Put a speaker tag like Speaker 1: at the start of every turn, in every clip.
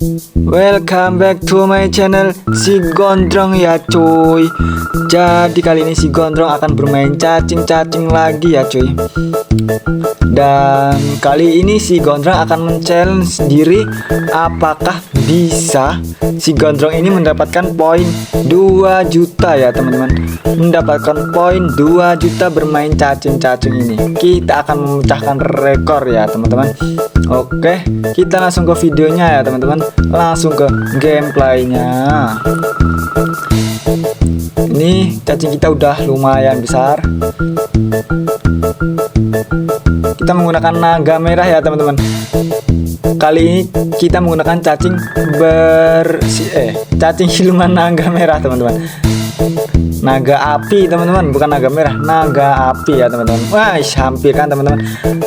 Speaker 1: Welcome back to my channel Si Gondrong ya cuy. Jadi kali ini Si Gondrong akan bermain cacing-cacing lagi ya cuy. Dan kali ini Si Gondrong akan men-challenge diri, apakah bisa Si Gondrong ini mendapatkan poin 2 juta ya teman-teman. Mendapatkan poin 2 juta bermain cacing-cacing ini. Kita akan memecahkan rekor ya teman-teman. Oke, kita langsung ke videonya ya teman-teman. Langsung ke gameplaynya. Ini cacing kita udah lumayan besar. Kita menggunakan naga merah ya teman-teman. Kali ini kita menggunakan cacing cacing siluman naga merah teman-teman. Naga api teman-teman, bukan naga merah, naga api ya teman-teman. Wah, hampir kan teman-teman.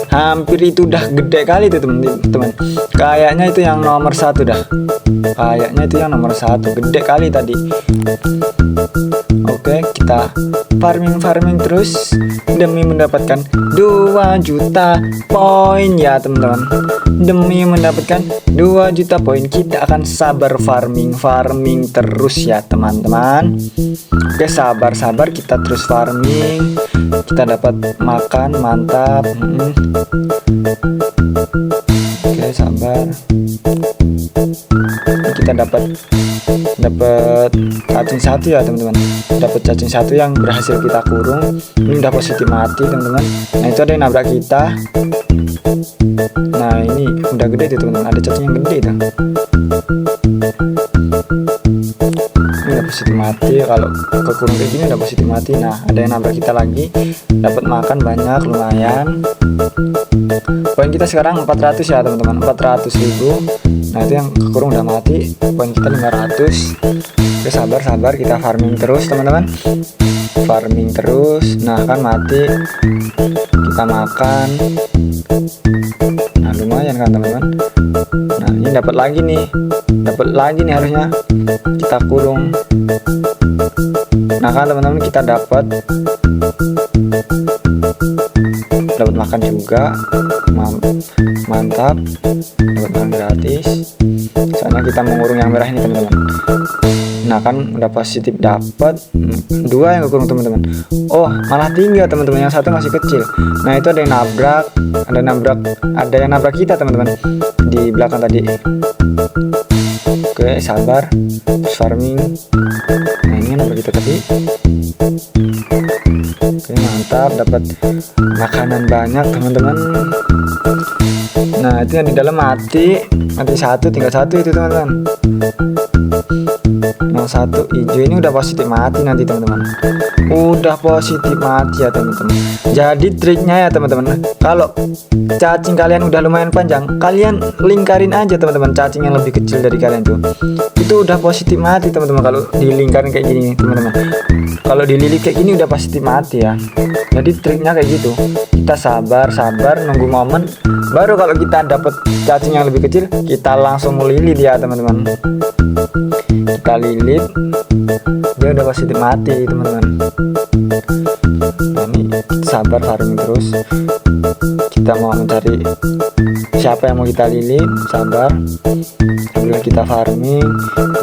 Speaker 1: Hampir itu udah gede kali itu teman-teman. Kayaknya itu yang nomor 1 dah. Kayaknya itu yang nomor 1, gede kali tadi. Oke, kita farming terus demi mendapatkan 2 juta poin ya teman-teman. Demi mendapatkan 2 juta poin kita akan sabar farming terus ya teman-teman. Oke, sabar kita terus farming. Kita dapat makan, mantap. Oke, sabar. Kita dapat cacing 1 ya teman-teman. Dapat cacing 1 yang berhasil kita kurung. Ini udah positif mati teman-teman. Nah, itu ada yang nabrak kita. Nah, ini udah gede tuh teman-teman. Ada cacing yang gede tuh. Ini udah positif mati. Kalau kekurung kayak gini udah positif mati. Nah, ada yang nabrak kita lagi. Dapat makan banyak, lumayan. Poin kita sekarang 400 ya teman-teman. 400.000. Nah, itu yang kekurung udah mati. Poin kita 500. Oke, sabar kita farming terus teman-teman. Farming terus. Nah, kan mati. Kita makan. Nah, lumayan kan teman-teman. Nah, ini dapat lagi nih harusnya. Kita kurung. Nah, kan teman-teman, kita dapat makan juga. Mantap, dapat makan gratis. Soalnya kita mengurung yang merah ini teman-teman. Nah, kan udah positif dapat 2 yang kekurung teman-teman. Oh, malah 3 teman-teman, yang 1 masih kecil. Nah, itu ada yang nabrak kita teman-teman di belakang tadi. Oke, sabar, terus farming. Nah, ini nabrak kita tadi. Oke, mantap, dapat makanan banyak teman-teman. Nah, itu yang di dalam mati 1, tinggal 1 itu teman-teman. Yang 1 hijau ini udah positif mati nanti teman-teman. Udah positif mati ya teman-teman. Jadi triknya ya teman-teman, kalau cacing kalian udah lumayan panjang, kalian lingkarin aja teman-teman cacing yang lebih kecil dari kalian tuh. Itu udah positif mati teman-teman kalau dilingkarin kayak gini teman-teman. Kalau dililit kayak gini udah positif mati ya. Jadi triknya kayak gitu. Kita sabar nunggu momen. Baru kalau kita dapat cacing yang lebih kecil, kita langsung melilit ya teman-teman. Kita lilit, dia udah positif mati teman-teman. Nah, ini sabar farming terus. Kita mau mencari siapa yang mau kita lilit. Sabar sambil kita farming,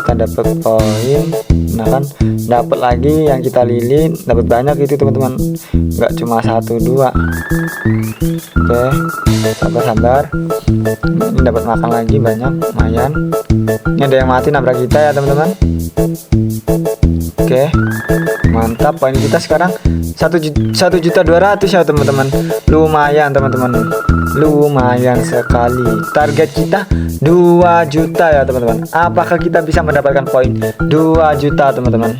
Speaker 1: kita dapat poin. Nah, kan dapat lagi yang kita lilit, dapat banyak itu teman-teman, nggak cuma 1 2. Oke, sabar. Ini dapat makan lagi banyak, lumayan. Ini ada yang mati nabrak kita ya teman-teman. Oke, mantap. Poin kita sekarang 1.200.000 ya teman-teman. Lumayan teman-teman, lumayan sekali. Target kita 2 juta ya teman-teman. Apakah kita bisa mendapatkan poin 2 juta teman-teman?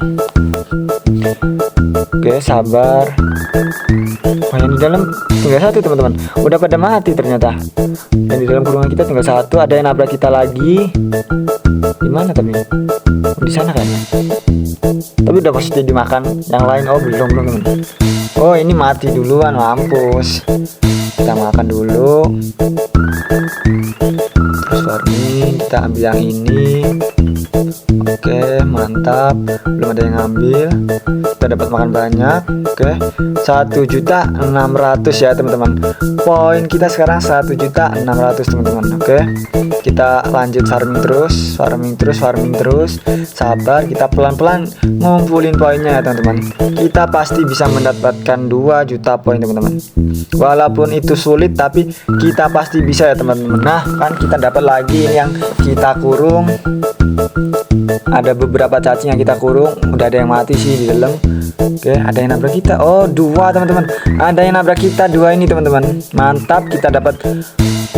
Speaker 1: Oke, sabar. Oh, yang di dalam tinggal 1 teman-teman. Udah pada mati ternyata. Yang di dalam kurungan kita tinggal 1. Ada yang nabrak kita lagi. Di mana tapi? Di sana kayaknya. Tapi udah pasti dimakan. Yang lain belum teman. Oh, ini mati duluan, mampus. Kita makan dulu. Terus farming, kita ambil yang ini. Oke, mantap, belum ada yang ngambil. Kita dapat makan banyak. Oke, 1.600.000 ya teman-teman. Poin kita sekarang 1.600.000 teman-teman. Oke, kita lanjut farming terus. Sabar, kita pelan-pelan ngumpulin poinnya ya teman-teman. Kita pasti bisa mendapatkan 2 juta poin teman-teman. Walaupun itu sulit, tapi kita pasti bisa ya teman-teman. Nah kan kita dapat lagi yang kita kurung. Ada beberapa cacing yang kita kurung. Udah ada yang mati sih di dalam. Oke, ada yang nabrak kita. Oh, 2 teman-teman. Ada yang nabrak kita 2 ini teman-teman. Mantap, kita dapat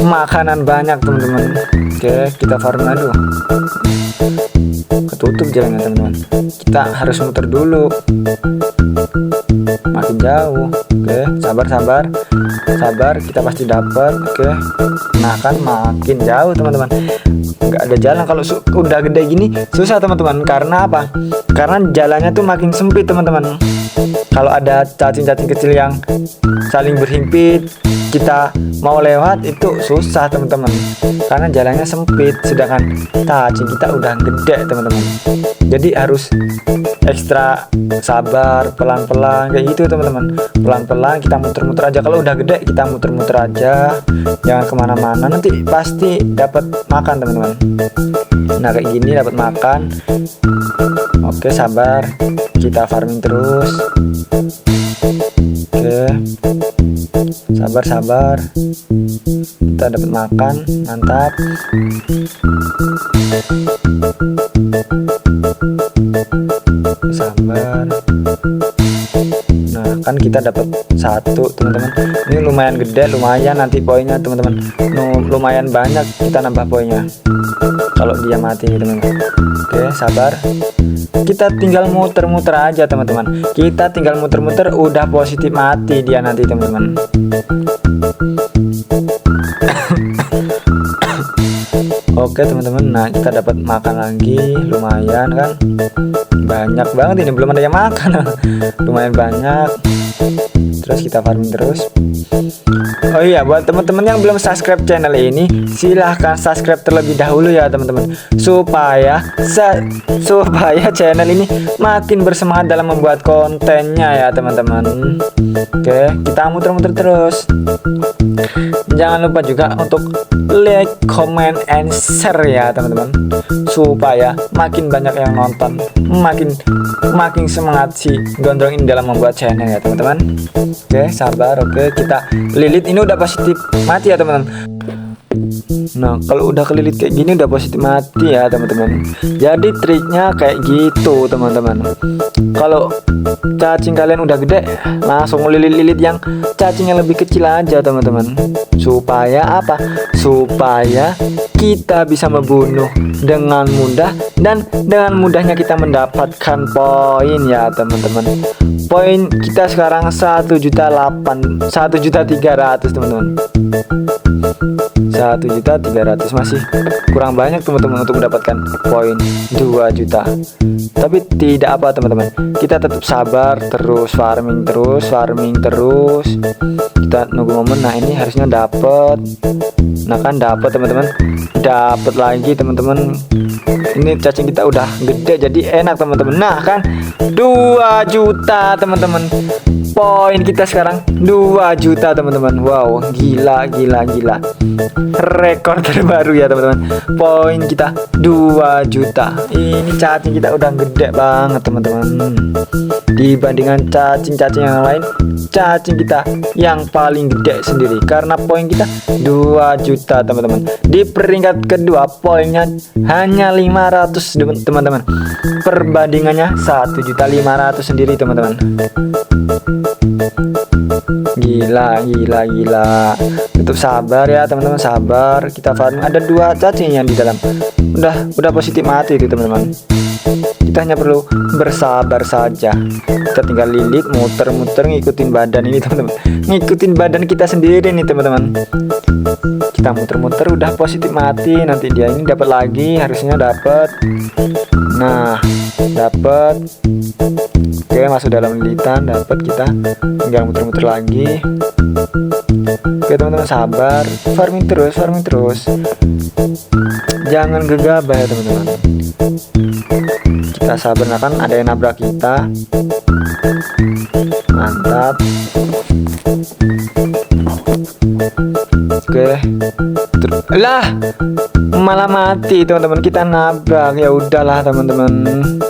Speaker 1: makanan banyak teman-teman. Oke, kita farm dulu. Ketutup jalannya teman-teman. Kita harus muter dulu. Makin jauh. Oke, sabar, kita pasti dapat. Oke, nah kan makin jauh teman-teman. Nggak ada jalan kalau udah gede gini, susah teman-teman. Karena apa? Karena jalannya tuh makin sempit teman-teman. Kalau ada cacing-cacing kecil yang saling berhimpit, kita mau lewat itu susah teman-teman, karena jalannya sempit. Sedangkan cacing kita udah gede teman-teman, jadi harus ekstra sabar, pelan-pelan kayak gitu teman-teman. Pelan-pelan kita muter-muter aja. Kalau udah gede kita muter-muter aja, jangan kemana-mana, nanti pasti dapat makan teman-teman. Nah kayak gini dapat makan. Oke, sabar, kita farming terus. Oke, sabar, kita dapat makan, mantap. Sabar. Nah kan kita dapat 1 teman-teman. Ini lumayan gede, lumayan nanti poinnya teman-teman. Lumayan banyak kita nambah poinnya kalau dia mati teman-teman. Oke, sabar, kita tinggal muter-muter aja teman-teman. Kita tinggal muter-muter udah positif mati dia nanti teman-teman. Oke teman-teman, nah kita dapat makan lagi, lumayan kan, banyak banget ini, belum ada yang makan. Lumayan banyak. Terus kita farming terus. Oh iya, buat teman-teman yang belum subscribe channel ini, silahkan subscribe terlebih dahulu ya teman-teman, supaya channel ini makin bersemangat dalam membuat kontennya ya teman-teman. Oke, kita muter-muter terus. Jangan lupa juga untuk like, comment, and share ya teman-teman, supaya makin banyak yang nonton, makin semangat si Gondrong ini dalam membuat channel ya teman-teman. Oke, sabar. Oke, kita lilit. Ini udah positif mati ya teman-teman. Nah kalau udah kelilit kayak gini udah positif mati ya teman-teman. Jadi triknya kayak gitu teman-teman. Kalau cacing kalian udah gede, langsung lilit-lilit yang cacing yang lebih kecil aja teman-teman. Supaya apa? Supaya kita bisa membunuh dengan mudah, dan dengan mudahnya kita mendapatkan poin ya teman-teman. Poin kita sekarang 1.300.000 teman-teman. 1.300.000 masih kurang banyak teman-teman untuk mendapatkan poin 2 juta. Tapi tidak apa teman-teman, kita tetap sabar terus, farming terus. Kita nunggu momen. Nah ini harusnya dapat. Nah kan dapat teman-teman, dapat lagi teman-teman. Ini cacing kita udah gede jadi enak teman-teman. Nah kan 2 juta teman-teman. Poin kita sekarang 2 juta teman-teman. Wow, gila. Rekor terbaru ya teman-teman. Poin kita 2 juta. Ini cacing kita udah gede banget teman-teman. Dibandingkan cacing-cacing yang lain, cacing kita yang paling gede sendiri, karena poin kita 2 juta teman-teman. Di peringkat kedua poinnya hanya 500 teman-teman. Perbandingannya 1.500.000 sendiri teman-teman. Gila. Tetap sabar ya teman-teman, sabar. Kita farming. Ada 2 cacing yang di dalam. Udah positif mati itu teman-teman. Kita hanya perlu bersabar saja. Kita tinggal lilit, muter-muter, ngikutin badan ini teman-teman. Ngikutin badan kita sendiri nih teman-teman. Kita muter-muter udah positif mati. Nanti dia ini dapat lagi, harusnya dapat. Nah, dapat. Oke, masuk dalam lilitan, dapat. Kita tinggal muter-muter lagi. Oke teman-teman, sabar, farming terus. jangan gegabah ya teman-teman. Kita sabar, nah kan ada yang nabrak kita. Mantap. Oke. Lah, malah mati teman-teman, kita nabrak. Ya udahlah teman-teman.